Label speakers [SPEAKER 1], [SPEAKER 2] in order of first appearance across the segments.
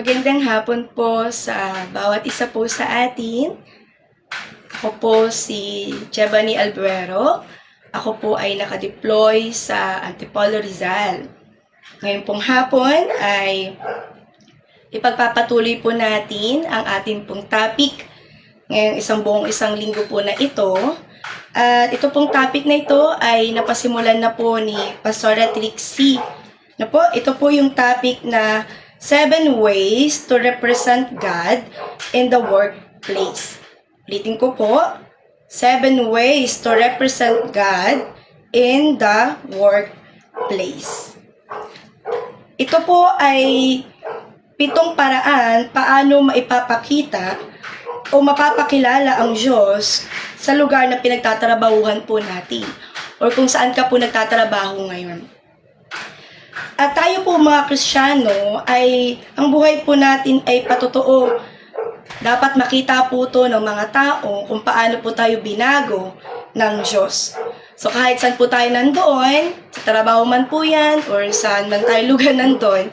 [SPEAKER 1] Magandang hapon po sa bawat isa po sa atin. Ako po si Chebany Albuero. Ako po ay nakadeploy sa Antipolo Rizal. Ngayon pong hapon ay ipagpapatuloy po natin ang ating pong topic ngayong isang linggo po na ito. At ito pong topic na ito ay napasimulan na po ni Pastora Trixie. Ito po yung topic na 7 ways to represent God in the workplace. Ulitin ko po, 7 ways to represent God in the workplace. Ito po ay 7 paraan paano maipapakita o mapapakilala ang Diyos sa lugar na pinagtatrabahuhan po natin o kung saan ka po nagtatrabaho ngayon. At tayo po mga Kristiyano ay ang buhay po natin ay patotoo. Dapat makita po to ng mga tao kung paano po tayo binago ng Diyos. So kahit saan po tayo nandoon, sa trabaho man po yan or saan man tayo lugar nandoon,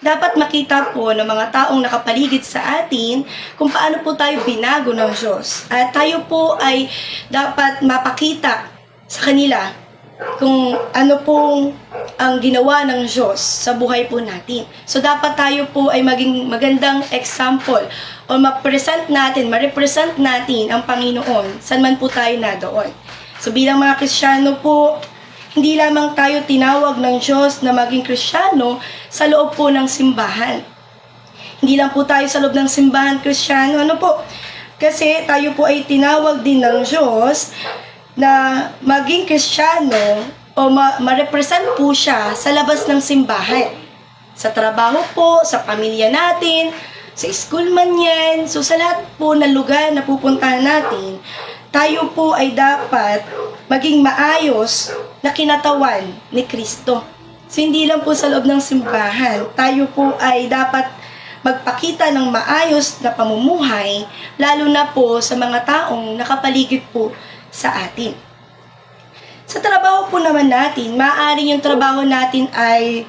[SPEAKER 1] dapat makita po ng mga taong nakapaligid sa atin kung paano po tayo binago ng Diyos. At tayo po ay dapat mapakita sa kanila kung ano pong ang ginawa ng Diyos sa buhay po natin. So dapat tayo po ay maging magandang example o ma-represent natin ang Panginoon saan man po tayo na doon. So bilang mga Kristiyano po, hindi lamang tayo tinawag ng Diyos na maging Kristiyano sa loob po ng simbahan. Hindi lang po tayo sa loob ng simbahan Kristiyano. Kasi tayo po ay tinawag din ng Diyos na maging Kristiyano o ma-represent po siya sa labas ng simbahan. Sa trabaho po, sa pamilya natin, sa school man yan. So sa lahat po na lugar na pupuntahan natin, tayo po ay dapat maging maayos na kinatawan ni Kristo. So hindi lang po sa loob ng simbahan, tayo po ay dapat magpakita ng maayos na pamumuhay, lalo na po sa mga taong nakapaligid po sa atin. Sa trabaho po naman natin, maaaring yung trabaho natin ay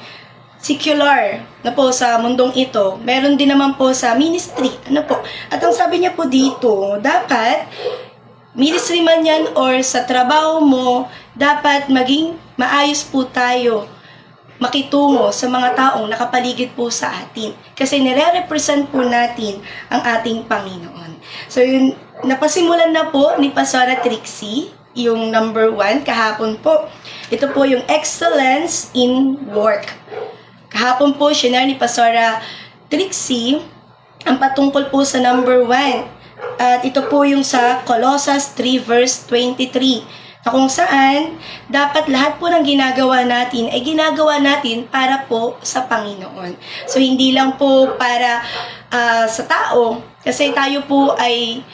[SPEAKER 1] secular na po sa mundong ito. Meron din naman po sa ministry. At ang sabi niya po dito, dapat ministry man yan or sa trabaho mo, dapat maging maayos po tayo makitungo sa mga taong nakapaligid po sa atin. Kasi nire-represent po natin ang ating Panginoon. So yun, napasimulan na po ni Pastora Trixie, yung number 1, kahapon po. Ito po yung excellence in work. Kahapon po, shinare ni Pastora Trixie ang patungkol po sa number 1. At ito po yung sa Colossians 3 verse 23. Na kung saan, dapat lahat po ng ginagawa natin ay ginagawa natin para po sa Panginoon. So, hindi lang po para sa tao, kasi tayo po ay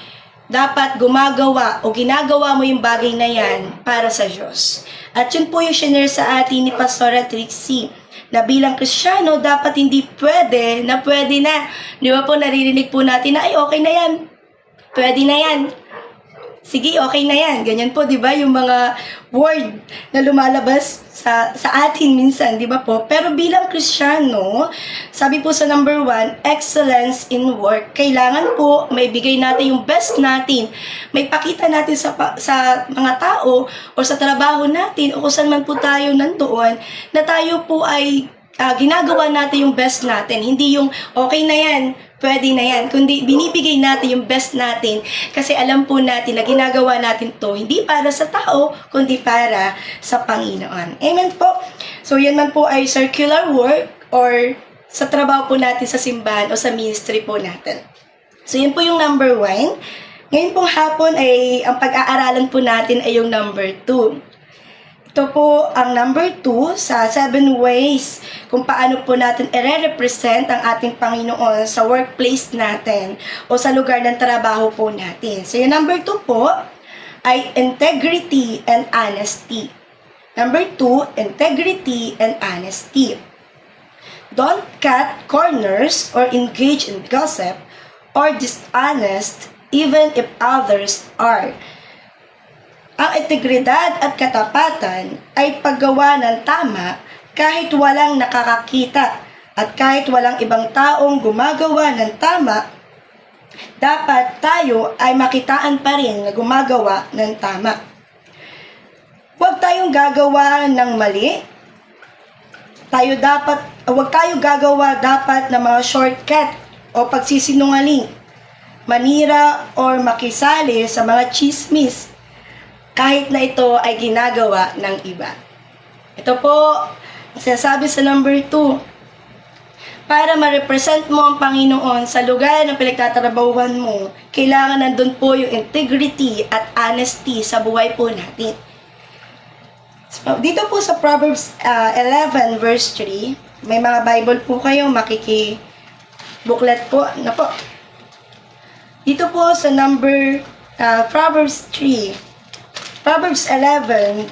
[SPEAKER 1] dapat gumagawa o ginagawa mo yung bagay na yan para sa Diyos. At yun po yung shinare sa atin ni Pastora Trixie, na bilang Kristiyano, dapat hindi pwede na. Di ba po, naririnig po natin na, ay, okay na yan. Pwede na yan. Sige, okay na yan. Ganyan po, di ba? Yung mga word na lumalabas sa atin minsan, di ba po? Pero bilang Kristiyano, sabi po sa number 1, excellence in work. Kailangan po may bigay natin yung best natin. May pakita natin sa mga tao o sa trabaho natin o kung saan man po tayo nandoon na tayo po ay ginagawa natin yung best natin. Hindi yung okay na yan, pwede na yan. Kundi binibigay natin yung best natin kasi alam po natin na ginagawa natin to hindi para sa tao, kundi para sa Panginoon. Amen po. So yan man po ay circular work or sa trabaho po natin sa simbahan o sa ministry po natin. So yan po yung number 1. Ngayon pong hapon ay ang pag-aaralan po natin ay yung number 2. Ito po ang number 2 sa 7 ways kung paano po natin i-represent ang ating Panginoon sa workplace natin o sa lugar ng trabaho po natin. So yung number 2 po ay integrity and honesty. Number 2, integrity and honesty. Don't cut corners or engage in gossip or dishonest even if others are. Ang integridad at katapatan ay paggawa ng tama kahit walang nakakakita At kahit walang ibang taong gumagawa ng tama, dapat tayo ay makitaan pa rin na gumagawa ng tama. Huwag tayong gagawa ng mali. Huwag tayo gagawa dapat ng mga shortcut o pagsisinungaling, manira or makisali sa mga chismis, kahit na ito ay ginagawa ng iba. Ito po, sinasabi sa number 2, para ma-represent mo ang Panginoon sa lugar ng pinagtatrabahuhan mo, kailangan nandun po yung integrity at honesty sa buhay po natin. So, dito po sa Proverbs 11 verse 3, may mga Bible po kayo, makikibuklat po. Dito po sa number Proverbs 11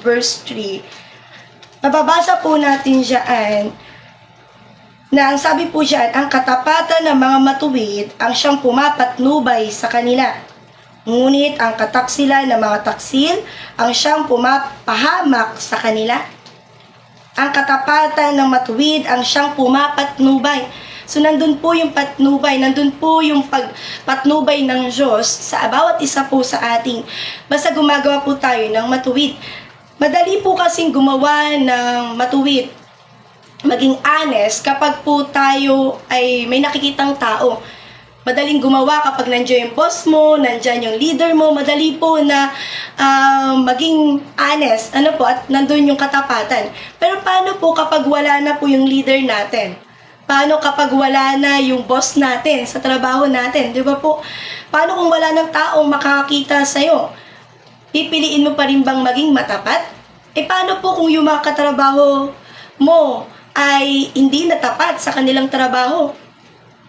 [SPEAKER 1] verse 3, mababasa po natin dyan na ang sabi po dyan, ang katapatan ng mga matuwid ang siyang pumapatnubay sa kanila. Ngunit ang kataksilan ng mga taksil ang siyang pumapahamak sa kanila. Ang katapatan ng matuwid ang siyang pumapatnubay. So nandun po yung patnubay, nandun po yung pagpatnubay ng Diyos sa bawat isa po sa ating. Basta gumagawa po tayo ng matuwid. Madali po kasing gumawa ng matuwid, maging honest kapag po tayo ay may nakikitang tao. Madaling gumawa kapag nandiyan yung boss mo, nandiyan yung leader mo, madali po na maging honest, at nandun yung katapatan. Pero paano po kapag wala na po yung leader natin? Paano kapag wala na yung boss natin sa trabaho natin? Di ba po? Paano kung wala ng taong makakakita sa'yo? Pipiliin mo pa rin bang maging matapat? Paano po kung yung mga katrabaho mo ay hindi natapat sa kanilang trabaho?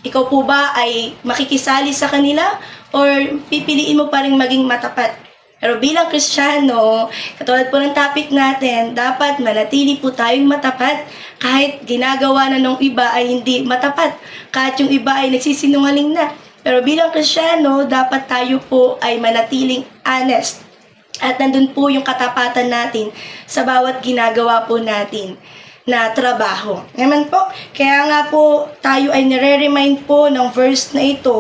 [SPEAKER 1] Ikaw po ba ay makikisali sa kanila or pipiliin mo pa rin maging matapat? Pero bilang Kristiyano, katulad po ng topic natin, dapat manatili po tayong matapat kahit ginagawa na ng iba ay hindi matapat, kahit yung iba ay nagsisinungaling na. Pero bilang Kristiyano, dapat tayo po ay manatiling honest. At nandun po yung katapatan natin sa bawat ginagawa po natin na trabaho. Naman po, kaya nga po tayo ay nire-remind po ng verse na ito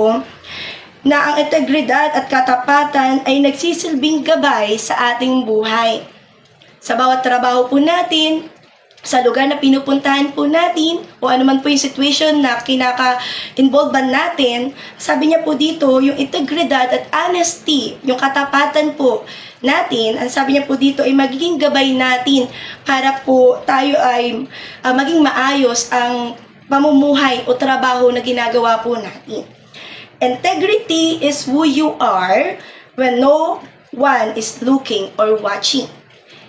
[SPEAKER 1] na ang integridad at katapatan ay nagsisilbing gabay sa ating buhay. Sa bawat trabaho po natin, sa lugar na pinupuntahan po natin, o anuman po yung situation na kinaka-involvean natin, sabi niya po dito, yung integridad at honesty, yung katapatan po natin, ang sabi niya po dito ay magiging gabay natin para po tayo ay maging maayos ang pamumuhay o trabaho na ginagawa po natin. Integrity is who you are when no one is looking or watching.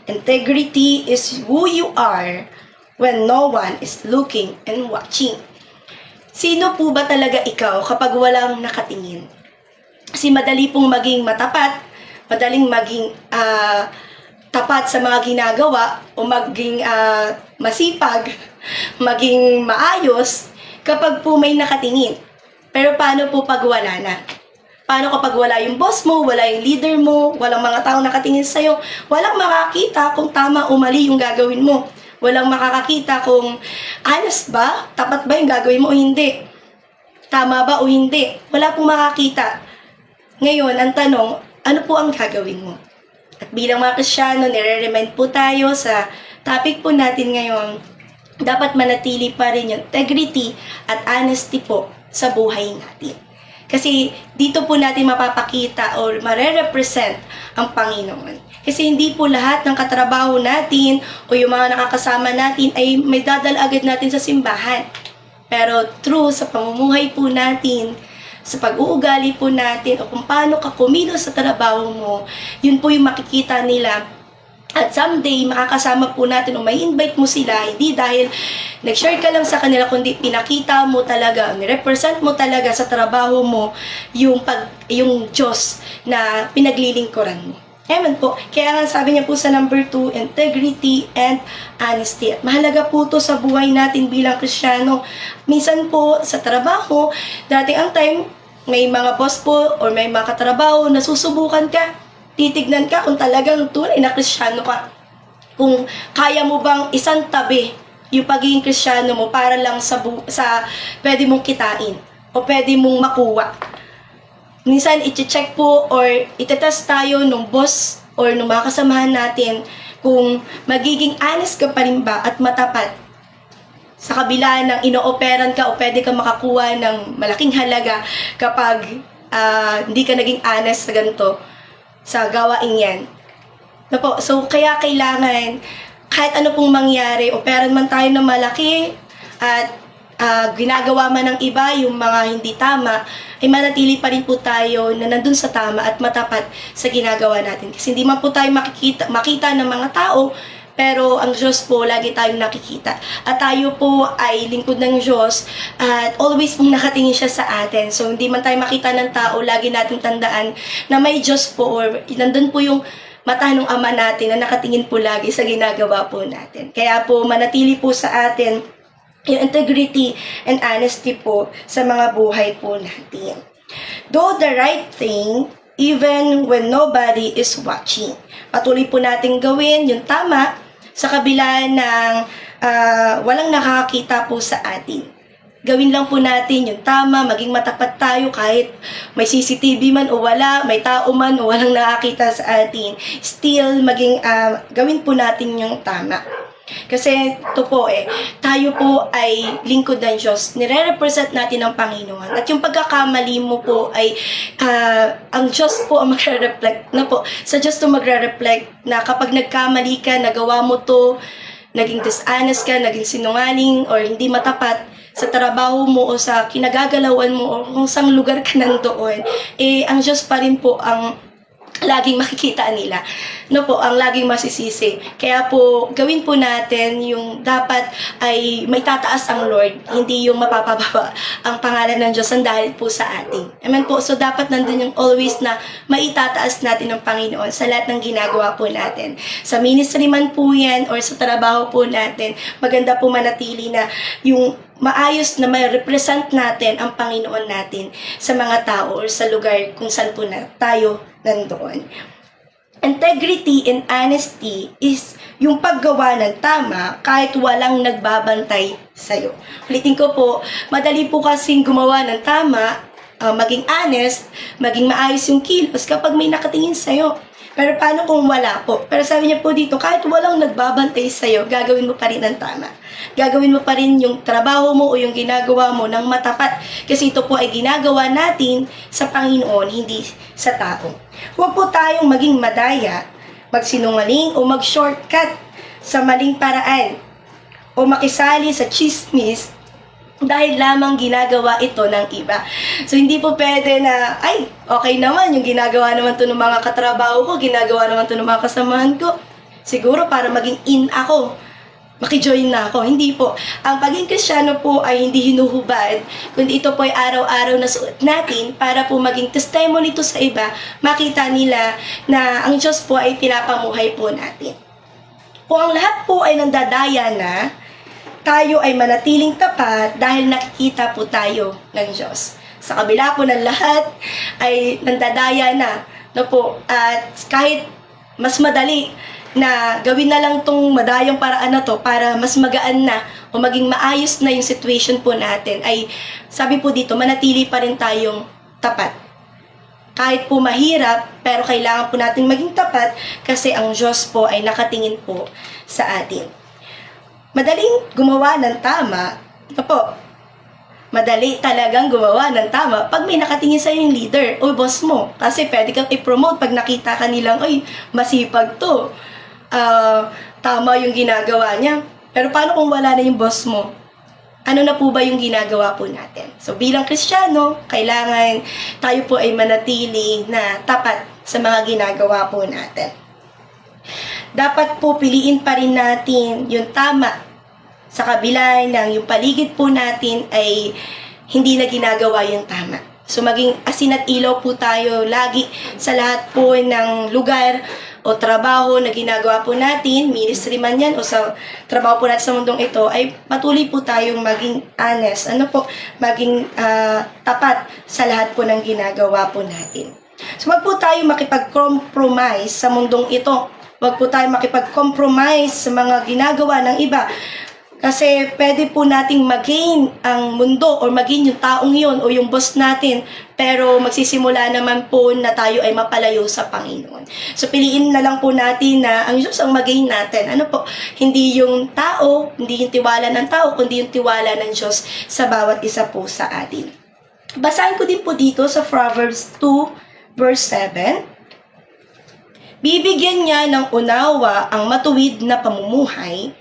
[SPEAKER 1] Integrity is who you are when no one is looking and watching. Sino po ba talaga ikaw kapag walang nakatingin? Kasi madali pong maging matapat, madaling maging tapat sa mga ginagawa o maging masipag, maging maayos kapag po may nakatingin. Pero paano po pag wala na? Paano kapag wala yung boss mo, wala yung leader mo, walang mga taong nakatingin sa'yo, walang makakita kung tama o mali yung gagawin mo. Walang makakakita kung honest ba, tapat ba yung gagawin mo o hindi. Tama ba o hindi. Wala pong makakita. Ngayon, ang tanong, ano po ang gagawin mo? At bilang mga Kristiyano, nire-remind po tayo sa topic po natin ngayon, dapat manatili pa rin yung integrity at honesty po sa buhay natin. Kasi dito po natin mapapakita or mare-represent ang Panginoon. Kasi hindi po lahat ng katrabaho natin o yung mga nakakasama natin ay may dadal agad natin sa simbahan. Pero true sa pamumuhay po natin, sa pag-uugali po natin o kung paano ka kumilos sa trabaho mo, yun po yung makikita nila. At someday, makakasama po natin o may invite mo sila, hindi dahil nag-share ka lang sa kanila, kundi pinakita mo talaga, nirepresent mo talaga sa trabaho mo yung Diyos na pinaglilingkuran mo. Ewan po. Kaya nga sabi niya po sa number 2, integrity and honesty. At mahalaga po to sa buhay natin bilang Kristiyano. Minsan po sa trabaho, dati ang time, may mga boss po or may mga katrabaho na susubukan ka. Titignan ka kung talagang tunay na Kristiyano ka. Kung kaya mo bang isang tabi yung pagiging Kristiyano mo para lang sa pwede mong kitain o pwede mong makuha. Minsan, i-check po or itetest tayo nung boss or nung mga kasamahan natin kung magiging honest ka pa rin ba at matapat sa kabila ng ino-operan ka o pwede ka makakuha ng malaking halaga kapag hindi ka naging honest sa ganito, sa gawain yan. So, kaya kailangan kahit ano pong mangyari, operan man tayo ng malaki at ginagawa man ng iba yung mga hindi tama, ay manatili pa rin po tayo na nandun sa tama at matapat sa ginagawa natin. Kasi hindi man po tayo makita ng mga tao, pero ang Diyos po, lagi tayong nakikita. At tayo po ay lingkod ng Diyos at always pong nakatingin siya sa atin. So, hindi man tayo makita ng tao, lagi natin tandaan na may Diyos po or nandun po yung mata ng Ama natin na nakatingin po lagi sa ginagawa po natin. Kaya po, manatili po sa atin yung integrity and honesty po sa mga buhay po natin. Do the right thing even when nobody is watching. Patuloy po natin gawin yung tama sa kabila ng walang nakakakita po sa atin. Gawin lang po natin yung tama, maging matapat tayo kahit may CCTV man o wala, may tao man o walang nakakita sa atin. Still, gawin po natin yung tama. Kasi ito po tayo po ay lingkod ng Diyos. Nire-represent natin ang Panginoon. At yung pagkakamali mo po ay ang Diyos po ang magre-reflect na po. Sa Diyos to magre-reflect na kapag nagkamali ka, nagawa mo to, naging dishonest ka, naging sinungaling, or hindi matapat sa trabaho mo o sa kinagagalawan mo o kung saan lugar ka nandoon, ang Diyos pa rin po ang laging makikita nila. Ang laging masisisi. Kaya po, gawin po natin yung dapat ay may tataas ang Lord, hindi yung mapapababa ang pangalan ng Diyos ang dahil po sa atin. Amen po. So, dapat nandun yung always na maitataas natin ng Panginoon sa lahat ng ginagawa po natin. Sa ministry man po yan or sa trabaho po natin, maganda po manatili na yung maayos na may represent natin ang Panginoon natin sa mga tao or sa lugar kung saan po na tayo nandoon. Integrity and honesty is yung paggawa ng tama kahit walang nagbabantay sa'yo. Ulitin ko po, madali po kasing gumawa ng tama, maging honest, maging maayos yung kilos kapag may nakatingin sa'yo. Pero paano kung wala po? Pero sabi niya po dito, kahit walang nagbabantay sa'yo, gagawin mo pa rin ang tama. Gagawin mo pa rin yung trabaho mo o yung ginagawa mo ng matapat. Kasi ito po ay ginagawa natin sa Panginoon, hindi sa tao. Huwag po tayong maging madaya, magsinungaling o mag-shortcut sa maling paraan o makisali sa chismis dahil lamang ginagawa ito ng iba. So, hindi po pwede na, ay, okay naman, yung ginagawa naman to ng mga katrabaho ko, ginagawa naman to ng mga kasamahan ko. Siguro para maging in ako, makijoin na ako. Hindi po. Ang pagiging Kristiyano po ay hindi hinuhubad, kundi ito po ay araw-araw na suot natin para po maging testimony to sa iba, makita nila na ang Diyos po ay pinapamuhay po natin. Kung ang lahat po ay nandadaya na, tayo ay manatiling tapat dahil nakikita po tayo ng Diyos. Sa kabila po ng lahat ay nandadaya na. At kahit mas madali na gawin na lang tong madayang paraan na to para mas magaan na o maging maayos na yung situation po natin, ay sabi po dito, manatili pa rin tayong tapat. Kahit po mahirap, pero kailangan po natin maging tapat kasi ang Diyos po ay nakatingin po sa atin. Madaling gumawa ng tama, madali talagang gumawa ng tama pag may nakatingin sa'yo yung leader o boss mo. Kasi pwede kang i-promote pag nakita ka nilang, ay, masipag to. Tama yung ginagawa niya. Pero paano kung wala na yung boss mo? Ano na po ba yung ginagawa po natin? So bilang Kristiyano, kailangan tayo po ay manatili na tapat sa mga ginagawa po natin. Dapat po piliin pa rin natin yung tama sa kabila ng yung paligid po natin ay hindi na ginagawa yung tama. So maging asin at ilaw po tayo lagi sa lahat po ng lugar o trabaho na ginagawa po natin, ministry man yan o sa trabaho po natin sa mundong ito, ay patuloy po tayong maging honest, maging tapat sa lahat po ng ginagawa po natin. So wag po tayo makipag-compromise sa mundong ito. Wag po tayo makipag-compromise sa mga ginagawa ng iba. Kasi pwede po nating mag-gain ang mundo or mag-gain yung taong yun o yung boss natin, pero magsisimula naman po na tayo ay mapalayo sa Panginoon. So piliin na lang po natin na ang Diyos ang mag-gain natin. Ano po? Hindi yung tao, hindi yung tiwala ng tao, kundi yung tiwala ng Diyos sa bawat isa po sa atin. Basahin ko din po dito sa Proverbs 2 verse 7. Bibigyan niya ng unawa ang matuwid na pamumuhay,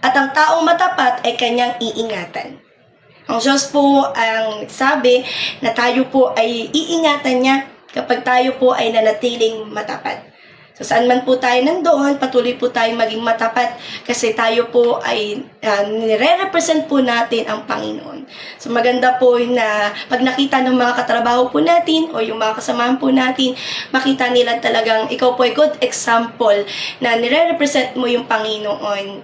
[SPEAKER 1] at ang taong matapat ay kanyang iingatan. Ang Diyos po ang sabi na tayo po ay iingatan niya kapag tayo po ay nanatiling matapat. So saan man po tayo nandoon, patuloy po tayong maging matapat kasi tayo po ay nire-represent po natin ang Panginoon. So maganda po na pag nakita ng mga katrabaho po natin o yung mga kasamahan po natin, makita nila talagang ikaw po ay good example na nire-represent mo yung Panginoon.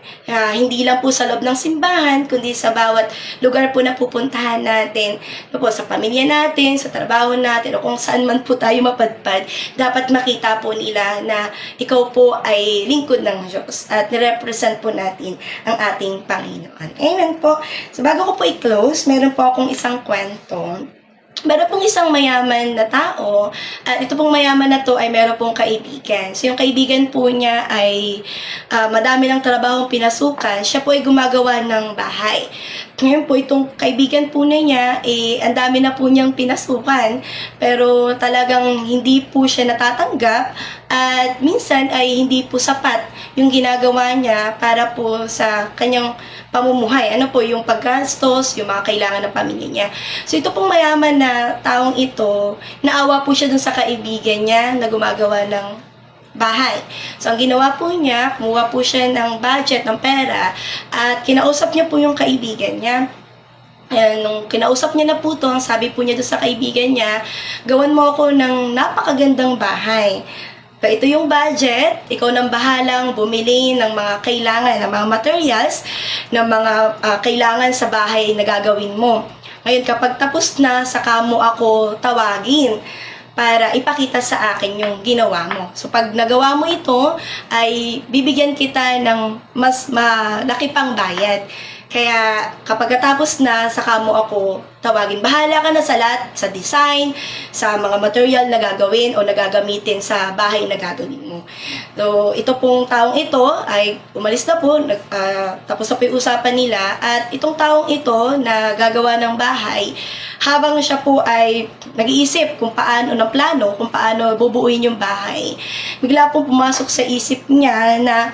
[SPEAKER 1] Hindi lang po sa loob ng simbahan, kundi sa bawat lugar po na pupuntahan natin. Po, sa pamilya natin, sa trabaho natin, o kung saan man po tayo mapadpad, dapat makita po nila na ikaw po ay lingkod ng Diyos at nirepresent po natin ang ating Panginoon. Amen po. So bago ko po i-close, meron po akong isang kwento. Meron pong isang mayaman na tao at ito pong mayaman na to ay meron pong kaibigan. So yung kaibigan po niya ay madami ng trabahong pinasukan. Siya po ay gumagawa ng bahay. Ngayon po itong kaibigan po na niya, ang dami na po niyang pinasukan pero talagang hindi po siya natatanggap at minsan ay hindi po sapat yung ginagawa niya para po sa kanyang pamumuhay. Ano po, yung paggastos, yung mga kailangan ng pamilya niya. So ito pong mayaman na taong ito, naawa po siya dun sa kaibigan niya na gumagawa ng bahay. So ang ginawa po niya, kumuha po siya ng budget, ng pera, at kinausap niya po yung kaibigan niya. Ayan, nung kinausap niya na po to, ang sabi po niya doon sa kaibigan niya, gawan mo ako ng napakagandang bahay. Ito yung budget, ikaw nang bahalang bumili ng mga kailangan, ng mga materials, ng mga kailangan sa bahay na gagawin mo. Ngayon, kapag tapos na, saka mo ako tawagin para ipakita sa akin yung ginawa mo. So, pag nagawa mo ito, ay bibigyan kita ng mas malaki pang bayad. Kaya kapag tapos na, saka mo ako tawagin. Bahala ka na sa lahat, sa design, sa mga material na gagawin o nagagamitin sa bahay na gagawin mo. So, ito pong taong ito ay umalis na po, tapos na po yung usapan nila, at itong taong ito na gagawa ng bahay, habang siya po ay nag-iisip kung paano ng plano, kung paano bubuuin yung bahay, bigla pong pumasok sa isip niya na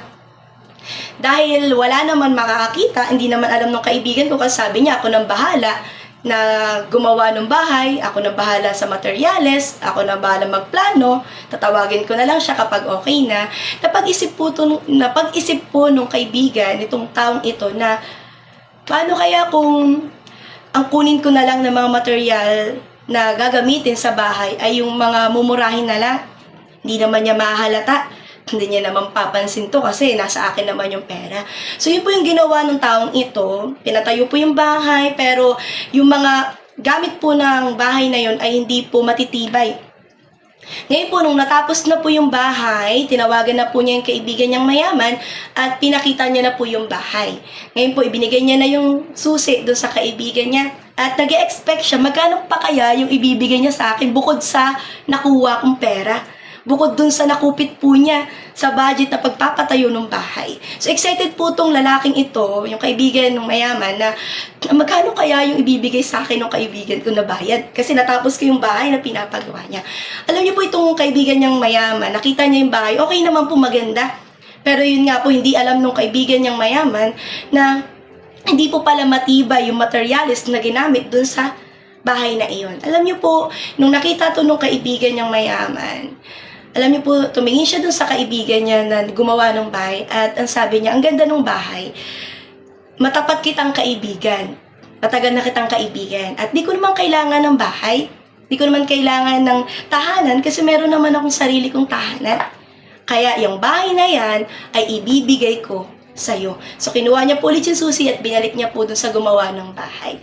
[SPEAKER 1] dahil wala naman makakakita, hindi naman alam ng kaibigan ko kasi sabi niya, ako nang bahala na gumawa ng bahay, ako nang bahala sa materyales, ako nang bahala magplano, tatawagin ko na lang siya kapag okay na. Napag-isip po nung kaibigan, itong taong ito na, paano kaya kung ang kunin ko na lang ng mga material na gagamitin sa bahay ay yung mga mumurahin na lang, hindi naman niya mahalata. Hindi niya naman papansin to kasi nasa akin naman yung pera. So yun po yung ginawa ng taong ito. Pinatayo po yung bahay pero yung mga gamit po ng bahay na yun ay hindi po matitibay. Ngayon po, nung natapos na po yung bahay, tinawagan na po niya yung kaibigan niyang mayaman at pinakita niya na po yung bahay. Ngayon po, ibinigay niya na yung susi doon sa kaibigan niya. At nag-expect siya, magkano pa kaya yung ibibigay niya sa akin bukod sa nakuha kong pera. Bukod dun sa nakupit po niya sa budget na pagpapatayo ng bahay. So excited po tong lalaking ito, yung kaibigan ng mayaman, na magkano kaya yung ibibigay sa akin ng kaibigan ko na bayad? Kasi natapos ko yung bahay na pinapagawa niya. Alam niyo po itong kaibigan niyang mayaman, nakita niya yung bahay, okay naman po, maganda. Pero yun nga po, hindi alam nung kaibigan niyang mayaman na hindi po pala matibay yung materials na ginamit dun sa bahay na iyon. Alam niyo po, nung nakita to nung kaibigan niyang mayaman, alam niyo po, tumingin siya dun sa kaibigan niya na gumawa ng bahay at ang sabi niya, ang ganda ng bahay, matapat kitang kaibigan, matagal na kitang kaibigan, at di ko naman kailangan ng bahay, di ko naman kailangan ng tahanan kasi meron naman akong sarili kong tahanan. Kaya yung bahay na yan ay ibibigay ko sa'yo. So kinuha niya po ulit yung susi at binalik niya po dun sa gumawa ng bahay.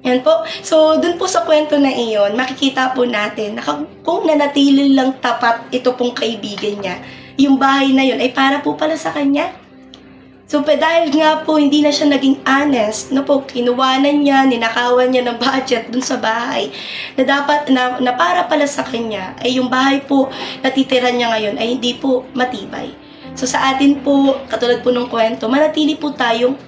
[SPEAKER 1] Yan po. So, dun po sa kwento na iyon, makikita po natin na kung nanatili lang tapat ito pong kaibigan niya, yung bahay na yun ay para po pala sa kanya. So, dahil nga po hindi na siya naging honest, no po, kinuwanan niya, ninakawan niya ng budget dun sa bahay, na dapat, na para pala sa kanya, ay yung bahay po na titira niya ngayon ay hindi po matibay. So, sa atin po, katulad po ng kwento, manatili po tayong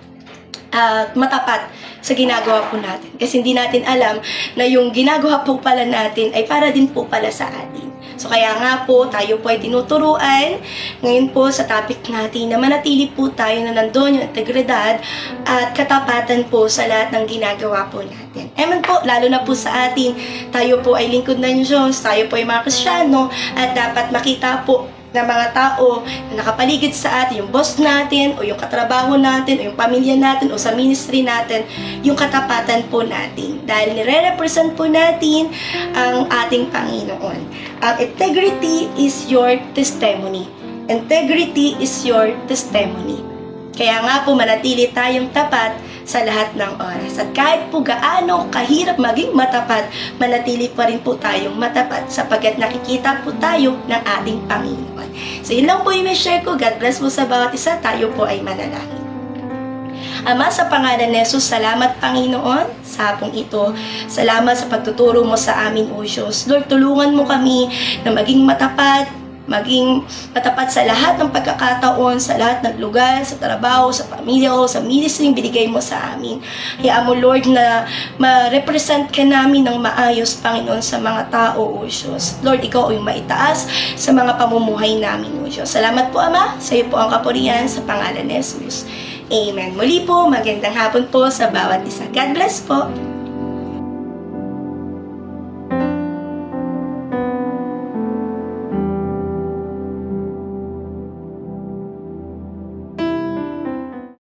[SPEAKER 1] matapat sa ginagawa po natin. Kasi hindi natin alam na yung ginagawa po pala natin ay para din po pala sa atin. So kaya nga po, tayo po ay tinuturuan ngayon po sa topic natin na manatili po tayo na nandun yung integridad at katapatan po sa lahat ng ginagawa po natin. Amen po, lalo na po sa atin, tayo po ay lingkod ng Diyos, tayo po ay mga Kristiyano at dapat makita po ng mga tao na nakapaligid sa atin, yung boss natin, o yung katrabaho natin, o yung pamilya natin, o sa ministry natin, yung katapatan po natin. Dahil nire-represent po natin ang ating Panginoon. Ang integrity is your testimony. Integrity is your testimony. Kaya nga po manatili tayong tapat sa lahat ng oras. At kahit po gaano kahirap maging matapat, manatili pa rin po tayong matapat sapagkat nakikita po tayo ng ating Panginoon. So yun lang po yung share ko. God bless po sa bawat isa. Tayo po ay manalangin. Ama, sa pangalan ni Jesus, salamat Panginoon sa hapong ito. Salamat sa pagtuturo mo sa amin, O Diyos. Lord, tulungan mo kami na maging matapat sa lahat ng pagkakataon, sa lahat ng lugar, sa trabaho, sa pamilya o sa ministry binigay mo sa amin. Hayaan mo, Lord, na ma-represent ka namin ng maayos, Panginoon, sa mga tao, O Diyos. Lord, ikaw yung maitaas sa mga pamumuhay namin, O Diyos. Salamat po, Ama. Sa iyo po ang kapurihan sa pangalan ni Jesus. Amen. Muli po, magandang hapon po sa bawat isa. God bless po.